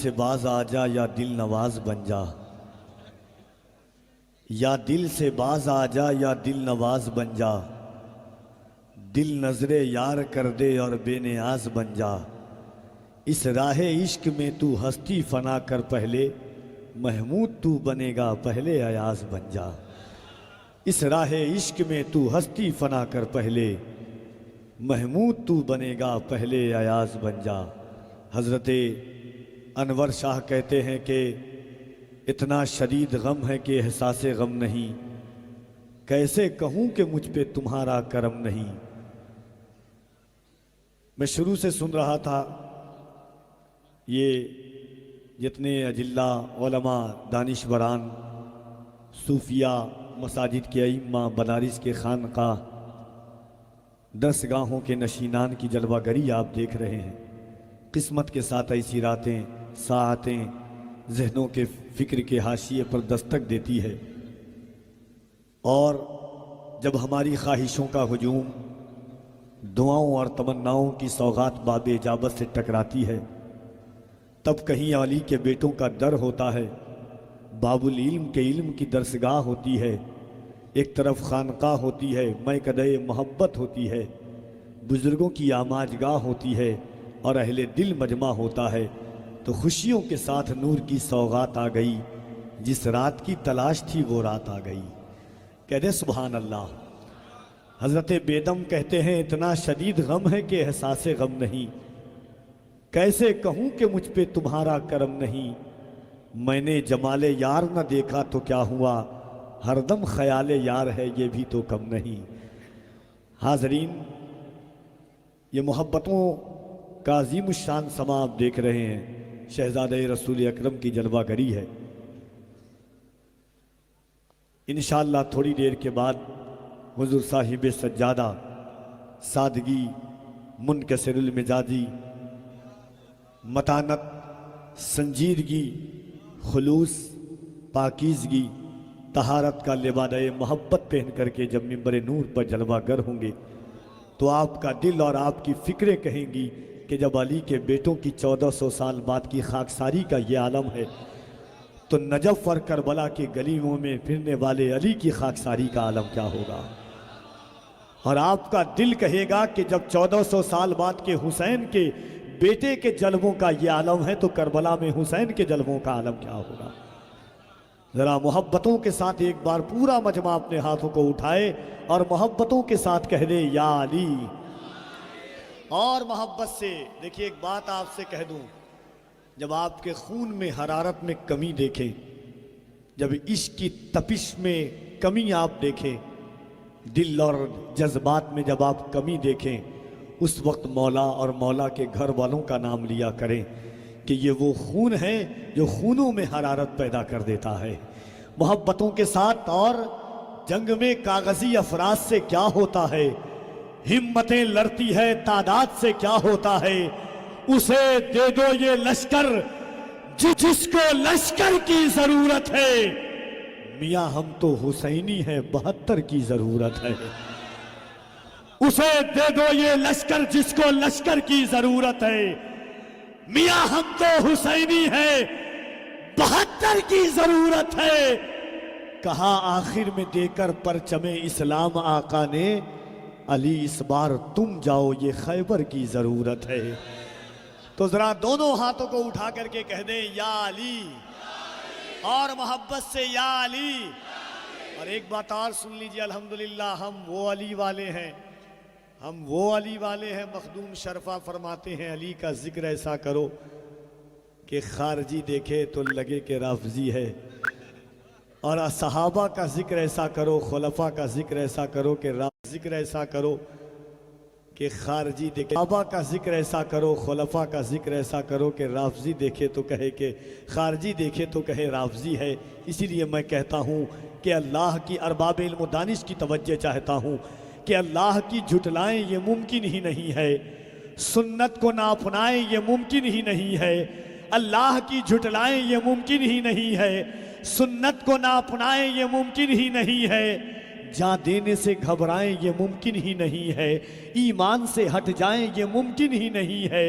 से बाज आ जा या दिल नवाज बन जा, या दिल से बाज आ जा या दिल नवाज बन जा, दिल नजरे यार कर दे और बेनियाज बन जा। इस राह इश्क में तू हस्ती फना कर पहले, महमूद तू बनेगा पहले अयाज बन जा। इस राह इश्क में तू हस्ती फना कर पहले, महमूद तू बनेगा पहले अयाज बन जा। हज़रते अनवर शाह कहते हैं कि इतना शदीद गम है कि एहसास गम नहीं, कैसे कहूँ कि मुझ पे तुम्हारा करम नहीं। मैं शुरू से सुन रहा था ये जितने अजिल्ला उलमा दानिशवरान सूफिया मसाजिद के अइम्मा बनारस के खानका दरसगाहों के नशीनान की जलवागरी आप देख रहे हैं। किस्मत के साथ ऐसी रातें साआतें जहनों के फ़िक्र के हाशिए पर दस्तक देती है, और जब हमारी ख्वाहिशों का हुजूम दुआओं और तमन्नाओं की सौगात बाब इजाबत से टकराती है, तब कहीं अली के बेटों का दर होता है, बाबुल इल्म के इल्म की दरसगाह होती है, एक तरफ खानका होती है, मैकदे मोहब्बत होती है, बुज़ुर्गों की आमाजगाह होती है और अहले दिल मजमा होता है। तो खुशियों के साथ नूर की सौगात आ गई, जिस रात की तलाश थी वो रात आ गई। कहते सुभान अल्लाह। हज़रत बेदम कहते हैं इतना शदीद गम है कि एहसास गम नहीं, कैसे कहूँ कि मुझ पे तुम्हारा करम नहीं। मैंने जमाले यार न देखा तो क्या हुआ, हरदम ख्याले यार है ये भी तो कम नहीं। हाज़रीन, ये मोहब्बतों का अज़ीम शान समा आप देख रहे हैं, शहज़ादे रसूल अकरम की जलवागरी है। इंशाअल्लाह थोड़ी देर के बाद हुज़ूर साहिब सज्जादा, सादगी, मुनकसिरुल मिजाजी, मतानत, संजीदगी, खुलूस, पाकीज़गी, तहारत का लिबादे मोहब्बत पहन करके जब मिंबर नूर पर जलवागर होंगे तो आपका दिल और आपकी फ़िक्रें कहेंगी कि जब अली के बेटों की 1400 साल बाद की खाकसारी का ये आलम है, तो नजफ़ और करबला के गलियों में फिरने वाले अली की खाकसारी का आलम क्या होगा। और आपका दिल कहेगा कि जब 1400 साल बाद के हुसैन के बेटे के जलवों का ये आलम है, तो करबला में हुसैन के जलवों का आलम क्या होगा। ज़रा मोहब्बतों के साथ एक बार पूरा मजमा अपने हाथों को उठाए और मोहब्बतों के साथ कह दे या अली। और मोहब्बत से देखिए, एक बात आपसे कह दूं, जब आपके खून में हरारत में कमी देखें, जब इश्क की तपिश में कमी आप देखें, दिल और जज्बात में जब आप कमी देखें, उस वक्त मौला और मौला के घर वालों का नाम लिया करें कि ये वो खून है जो खूनों में हरारत पैदा कर देता है। मोहब्बतों के साथ और जंग में कागजी अफराज से क्या होता है, हिम्मतें लड़ती है तादाद से क्या होता है। उसे दे दो ये लश्कर जिसको लश्कर की जरूरत है, मियां हम तो हुसैनी है 72 की जरूरत है। उसे दे दो ये लश्कर जिसको लश्कर की जरूरत है, मियां हम तो हुसैनी है 72 की जरूरत है। कहा आखिर में देकर परचमे इस्लाम आका ने, अली इस बार तुम जाओ ये खैबर की जरूरत है। तो जरा दोनों हाथों को उठा करके कह दे या अली, और मोहब्बत से या अली। और एक बात और सुन लीजिए, अल्हम्दुलिल्लाह हम वो अली वाले हैं, हम वो अली वाले हैं। मखदूम शरफा फरमाते हैं, अली का जिक्र ऐसा करो कि खारजी देखे तो लगे कि राफजी है, और सहाबा का जिक्र ऐसा करो, खुलफा का जिक्र ऐसा करो कि जिक्र ऐसा करो कि खारजी देखे, सहाबा का जिक्र ऐसा करो, खुलफा का जिक्र ऐसा करो कि राफजी देखे तो कहे कि खारजी देखे तो कहे राफजी है। इसीलिए मैं कहता हूँ कि अल्लाह की अरबाब इल्म दानिश की तवज्जो चाहता हूँ कि अल्लाह की झुटलाएं ये मुमकिन ही नहीं है, सुन्नत को ना अपनाएं ये मुमकिन ही नहीं है। अल्लाह की झुटलाएं ये मुमकिन ही नहीं है, सुन्नत को ना अपनाएं ये मुमकिन ही नहीं है। जा देने से घबराएं ये मुमकिन ही नहीं है, ईमान से हट जाएं ये मुमकिन ही नहीं है।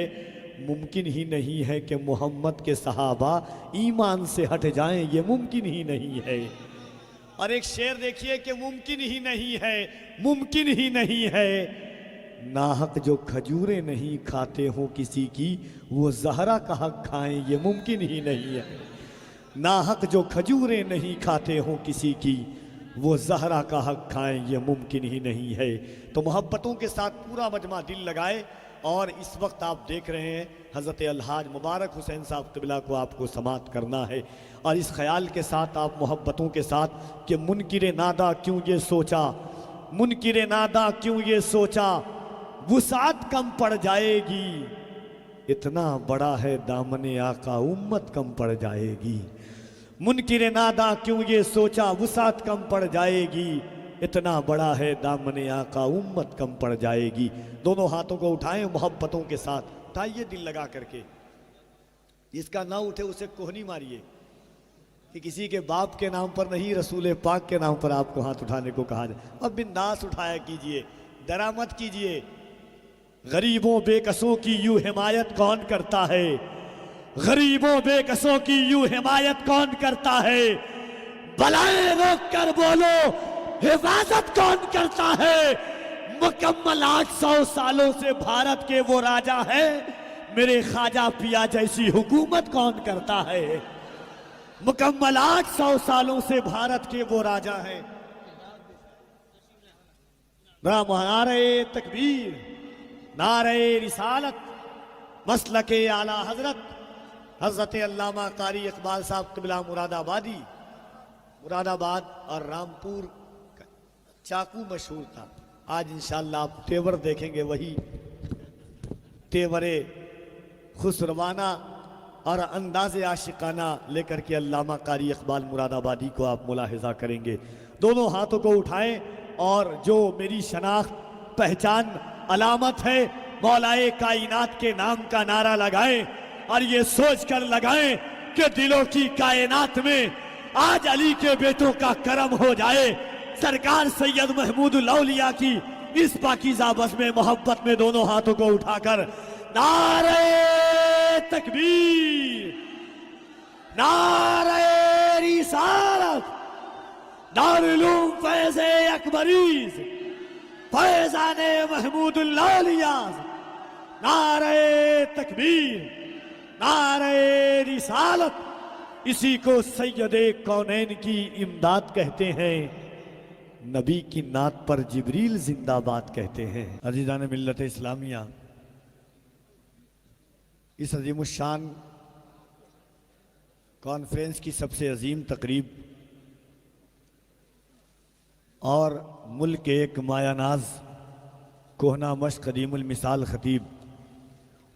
मुमकिन ही नहीं है कि मोहम्मद के सहाबा ईमान से हट जाएं, ये मुमकिन ही नहीं है। और एक शेर देखिए कि मुमकिन ही नहीं है, मुमकिन ही नहीं है, नाहक जो खजूरें नहीं खाते हो किसी की, वो जहरा का हक खाएं, ये मुमकिन ही नहीं है। नाहक जो खजूरें नहीं खाते हो किसी की, वो जहरा का हक खाएं, ये मुमकिन ही नहीं है। तो मोहब्बतों के साथ पूरा मजमा दिल लगाए। और इस वक्त आप देख रहे हैं हज़रत अलहाज मुबारक हुसैन साहब क़िबला को आपको समात करना है। और इस ख्याल के साथ आप मोहब्बतों के साथ कि मुनकिर नादा क्यों ये सोचा, मुनकिर नादा क्यों ये सोचा, वुसात कम पड़ जाएगी, इतना बड़ा है दामने आका उम्मत कम पड़ जाएगी। मुनकिर नादा क्यों ये सोचा, वुसात कम पड़ जाएगी, इतना बड़ा है दामने आका उम्मत कम पड़ जाएगी। दोनों हाथों को उठाएं मोहब्बतों के साथ, उठाइए दिल लगा करके। जिसका ना उठे उसे कोहनी मारिए कि किसी के बाप के नाम पर नहीं, रसूल पाक के नाम पर आपको हाथ उठाने को कहा जाए। और बिंदास उठाया कीजिए, डरा मत कीजिए। गरीबों बेकसों की यूं हिमायत कौन करता है, गरीबों बेकसों की यूं हिमायत कौन करता है, बलाएं रोक कर बोलो हिफाजत कौन करता है। मुकम्मल 800 सालों से भारत के वो राजा है, मेरे ख्वाजा पिया जैसी हुकूमत कौन करता है। मुकम्मल 800 सालों से भारत के वो राजा है। नारे तकबीर, नारे रिसालत, मसलके आला हजरत हजरत अल्लामा कारी इकबाल साहब क़िबला मुरादाबादी। मुरादाबाद और रामपुर का चाकू मशहूर था। आज इंशाअल्लाह आप तेवर देखेंगे, वही तेवरे खुसरवाना और अंदाज़े आशिकाना लेकर के अल्लामा कारी इकबाल मुरादाबादी को आप मुलाहिजा करेंगे। दोनों हाथों को उठाएं और जो मेरी शनाख्त पहचान अलामत है मौलाए कायनात के नाम का नारा लगाएं और ये सोच कर लगाएं कि दिलों की कायनात में आज अली के बेटों का करम हो जाए। सरकार सैयद महमूद लौलिया की इस पाकीज़ा बस में मोहब्बत में दोनों हाथों को उठाकर नारे तकबीर, नारे रिसालत, दारुल फैज़े अकबरीज़, फैज़ाने महमूद लौलिया, नारे तकबीर, नारे रिसालत। इसी को सैयदे कौनैन की इमदाद कहते हैं, नबी की नात पर जिब्रील जिंदाबाद कहते हैं। अजीज़ान मिल्लत इस्लामिया, इस अजीमुशान कॉन्फ्रेंस की सबसे अजीम तकरीब और मुल्क के एक मायानाज कोहना मश्क कदीमुल मिसाल खतीब,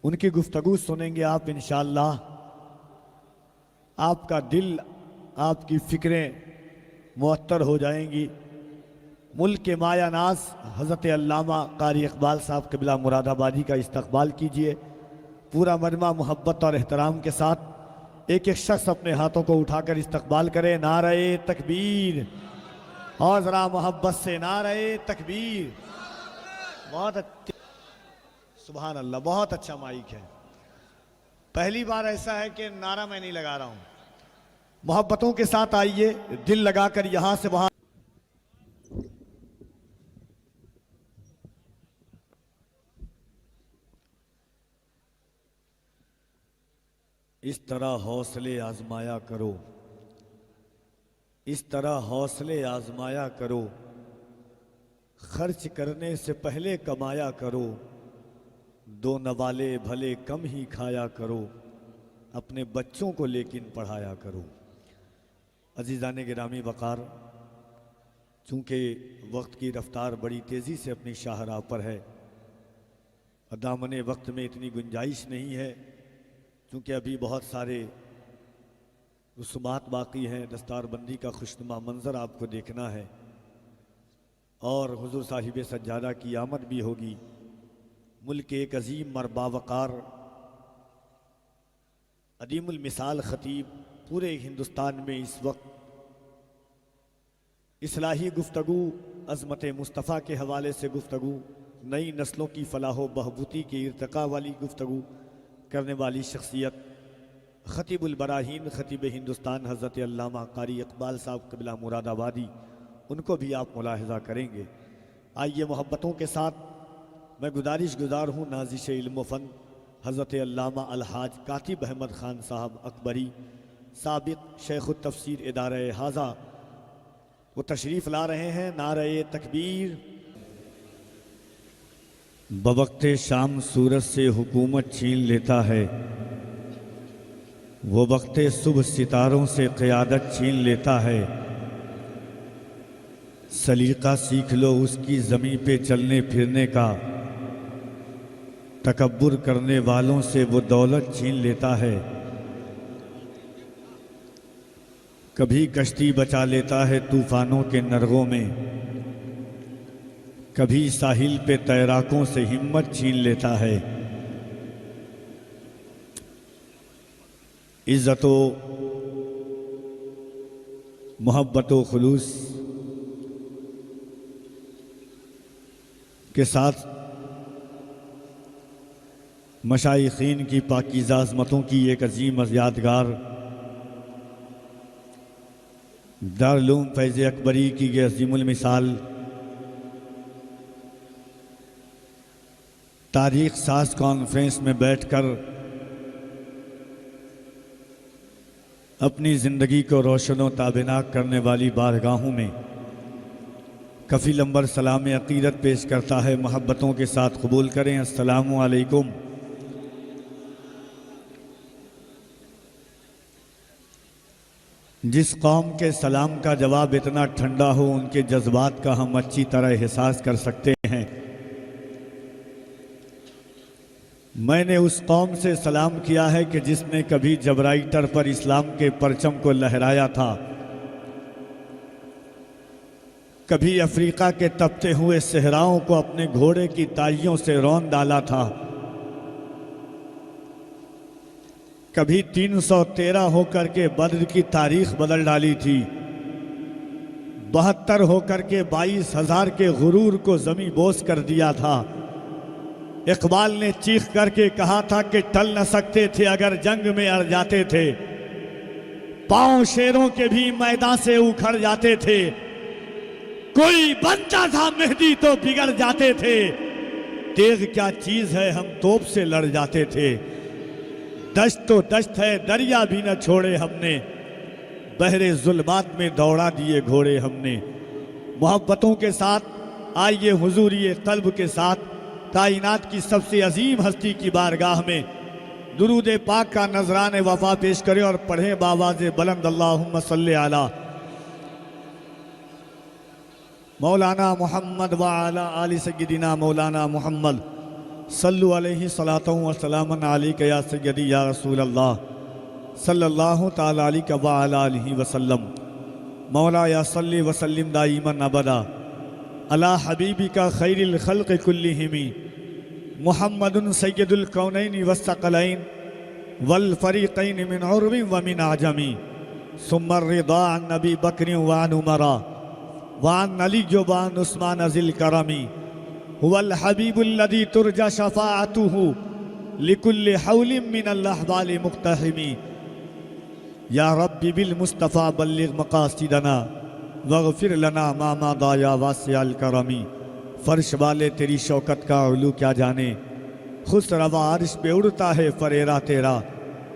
उनकी गुफ्तगू सुनेंगे आप इंशाअल्लाह। आपका दिल, आपकी फ़िक्रें मुअत्तर हो जाएंगी। मुल्क के मायानाज हज़रत अल्लामा कारी इकबाल साहब क़िबला मुरादाबादी का इस्तक़बाल कीजिए। पूरा मजमा मोहब्बत और एहतराम के साथ एक एक शख्स अपने हाथों को उठाकर इस्तक़बाल करे। नारे तकबीर, और ज़रा मोहब्बत से नारे तकबीर। बहुत अच्छा, सुभान अल्लाह, बहुत अच्छा माइक है। पहली बार ऐसा है कि नारा मैं नहीं लगा रहा हूं। मोहब्बतों के साथ आइए, दिल लगाकर यहां से वहां। इस तरह हौसले आजमाया करो, इस तरह हौसले आजमाया करो, खर्च करने से पहले कमाया करो, दो नवाले भले कम ही खाया करो, अपने बच्चों को लेकिन पढ़ाया करो। अजीज़ान गिरामी वक़ार, चूँकि वक्त की रफ्तार बड़ी तेज़ी से अपनी शाहराह पर है, दामने वक्त में इतनी गुंजाइश नहीं है, चूँकि अभी बहुत सारे रसूमात बाकी हैं। दस्तारबंदी का खुशनुमा मंज़र आपको देखना है और हुज़ूर साहिब सज्जादा की आमद भी होगी। मुल्क के एक अजीम मरबावकार अदीमुल मिसाल ख़तीब पूरे हिंदुस्तान में इस वक्त इस्लाही गुफ्तगू, अज़मत मुस्तफ़ा के हवाले से गुफ्तगू, नई नस्लों की फ़लाह बहबूदी के इर्तिक़ा वाली गुफ्तगू, करने वाली शख्सियत ख़तीबुल बराहीन ख़तीब हिंदुस्तान हज़रत अल्लामा कारी इकबाल साहब क़िबला मुरादाबादी, उनको भी आप मुलाहिज़ा करेंगे। आइए मोहब्बतों के साथ मैं गुज़ार हूँ नाज़िश इल्म फ़न हज़रत अल्लामा अलहाज कातिब अहमद ख़ान साहब अकबरी साबिक़ शेख़ तफ़सीर इदारा हाज़ा, वो तशरीफ़ ला रहे हैं। नारे तकबीर। बवक्ते शाम सूरज से हुकूमत छीन लेता है, वो वक्ते सुबह सितारों से क़यादत छीन लेता है। सलीका सीख लो उसकी ज़मीं पे चलने फिरने का, तकब्बुर करने वालों से वो दौलत छीन लेता है। कभी कश्ती बचा लेता है तूफ़ानों के नरगों में, कभी साहिल पे तैराकों से हिम्मत छीन लेता है। इज़्ज़तो मोहब्बतो खुलूस के साथ मशाइखीन की पाकीज़ा अज़मतों की एक अजीम यादगार दारुल उलूम फैज़ अकबरी की ये अज़ीमुल मिसाल तारीख़ साज कॉन्फ्रेंस में बैठकर अपनी ज़िंदगी को रोशन ताबिनाक करने वाली बारगाहों में कफ़ील अंबर सलाम अक़ीदत पेश करता है। मोहब्बतों के साथ कबूल करें। अस्सलामु अलैकुम। जिस कौम के सलाम का जवाब इतना ठंडा हो, उनके जज्बात का हम अच्छी तरह एहसास कर सकते हैं। मैंने उस कौम से सलाम किया है कि जिसने कभी जबराइटर पर इस्लाम के परचम को लहराया था, कभी अफ्रीका के तपते हुए सहराओं को अपने घोड़े की ताइयों से रौंद डाला था, कभी 313 होकर के बद्र की तारीख बदल डाली थी, 72 होकर के 22,000 के गुरूर को जमी बोस कर दिया था। इकबाल ने चीख करके कहा था कि टल न सकते थे अगर जंग में अड़ जाते थे, पांव शेरों के भी मैदान से उखड़ जाते थे, कोई बनता था मेहदी तो बिगड़ जाते थे, तेग क्या चीज है हम तोप से लड़ जाते थे। दश्त तो दश्त है दरिया भी न छोड़े हमने, बहरे जुल्मात में दौड़ा दिए घोड़े हमने। मोहब्बतों के साथ आइए हुजूरिये कल्ब के साथ कायनात की सबसे अजीम हस्ती की बारगाह में दुरूद पाक का नजरान वफा पेश करें और पढ़ें बावाज़े बुलंद अल्लाहुम्मा सल्ली अला मौलाना मोहम्मद व अला आलि सय्यदिना मौलाना मोहम्मद सल्लु अलैहि सलातु व सलामन अलैका या सय्यदी या रसूल अल्लाह सल्लल्लाहु तआला अलैहि व अला आलिहि वसल्लम। मौला या सल्ली व सल्लिम दाइमन अबदा अला हबीबिका खैरिल खल्क़ कुल्लिहिम मुहम्मदुन सय्यदुल कौनैन वस्सक़लैन वल फ़रीक़ैन मिन उर्बि व मिन आजमी सुम्मा रिदा अन नबी बकर व अन उमरा व अन अली व अन उस्मान ज़िल करमी हुवल हबीबुल्लज़ी तुरजा शफ़ाअतुहु लिकुल्लि हौलिन मिनल अहवालि मुक़्तहिमी। या रब्बी बिल मुस्तफ़ा बल्लिग़ मक़ासिदना वग़फ़िर लना मा मदा या वासिअल करमी। फ़र्श वाले तेरी शौकत का उलू क्या जाने, खुश रवा अर्श पे उड़ता है फरेरा तेरा।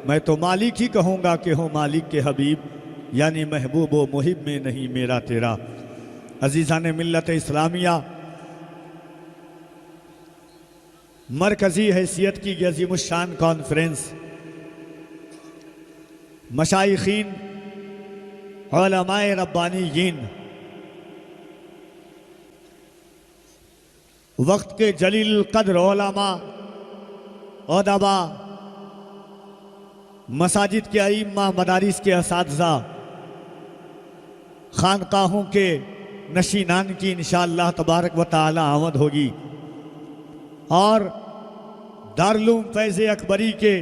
मैं तो मालिक ही कहूँगा कि हो मालिक के हबीब, यानी महबूब व मुहिब में नहीं मेरा तेरा। अज़ीज़ान मिल्लत इस्लामिया, मरकज़ी हैसियत की अज़ीमुश्शान कॉन्फ्रेंस मशाइखीन उलमाए रब्बानीयीन, वक्त के जलील कद्र उलमा औदबा, मसाजिद के अइम्मा, मदारिस के असातिज़ा, खानकाहों के नशीनान की इंशाअल्लाह तबारक व तआला आमद होगी और दारुल उलूम फैज़ अकबरी के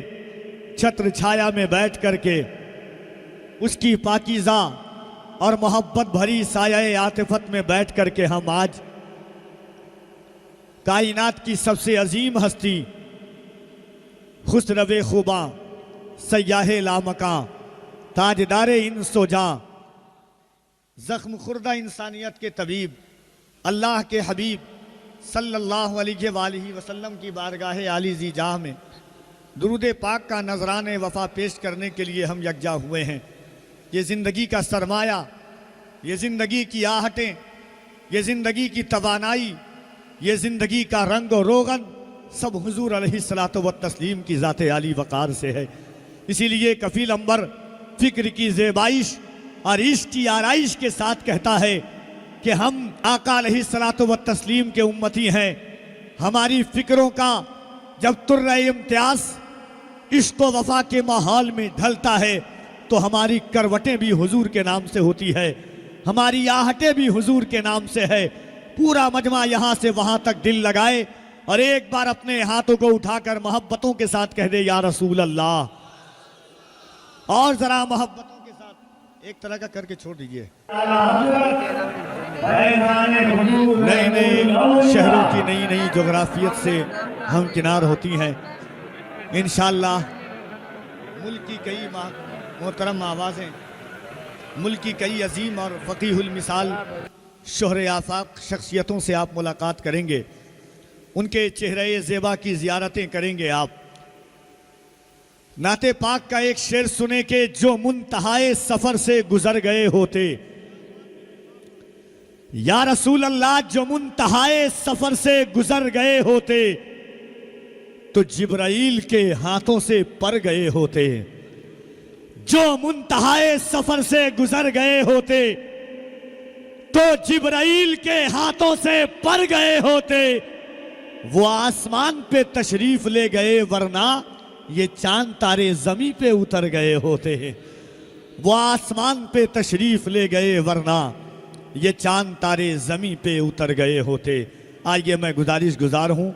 छत्र छाया में बैठ करके उसकी पाकीज़ा और मोहब्बत भरी साये आतिफत में बैठ करके हम आज कायनात की सबसे अजीम हस्ती खुसरवे खुबा सयाहे लामका ताजदारे इन सोजा, जख्म खुर्दा इंसानियत के तबीब अल्लाह के हबीब सल्लल्लाहु अलैहि वसल्लम की बारगाह आली जी जाह में दुरूद पाक का नजरान वफ़ा पेश करने के लिए हम यकजा हुए हैं। ये ज़िंदगी का सरमाया, ये ज़िंदगी की आहटें, ये ज़िंदगी की तवानाई, ये ज़िंदगी का रंग और रोगन सब हुजूर अलैहिस्सलातु व तस्लीम की ज़ात आली वक़ार से है। इसीलिए कफ़ील अंबर फ़िक्र की ज़ेबाइश और इश्क की आराइश के साथ कहता है कि हम आका अलैहिस्सलातु व तस्लीम के उम्मती हैं। हमारी फ़िक्रों का जब तुर्रा इम्तियाज़ इश्क व वफ़ा के माहौल में ढलता है तो हमारी करवटें भी हुजूर के नाम से होती है, हमारी आहटें भी हुजूर के नाम से है। पूरा मजमा यहाँ से वहाँ तक दिल लगाए और एक बार अपने हाथों को उठाकर मोहब्बतों के साथ कह दे या रसूल अल्लाह, और ज़रा मोहब्बतों के साथ एक तरह का करके छोड़ दीजिए। नई नई शहरों की नई नई जोग्राफियत से हम किनार होती हैं। इंशाअल्लाह मुल्क की कई मोहतरम आवाज़ें, मुल्क की कई अजीम और फ़कीहुल मिसाल शोहरे आफाक शख्सियतों से आप मुलाकात करेंगे, उनके चेहरे ज़ेबा की ज़ियारतें करेंगे आप। नाते पाक का एक शेर सुने के जो मुंतहाए सफ़र से गुजर गए होते, या रसूल अल्लाह जो मुंतहाए सफ़र से गुजर गए होते तो जिब्राइल के हाथों से पर गए होते। जो मुंतहाए सफ़र से गुजर गए होते तो जिब्राइल के हाथों से पर गए होते। वो आसमान पे तशरीफ ले गए वरना ये चांद तारे ज़मीं पे उतर गए होते हैं। वो आसमान पे तशरीफ ले गए वरना ये चांद तारे ज़मीं पे उतर गए होते। आइए मैं गुजारिश गुजार हूँ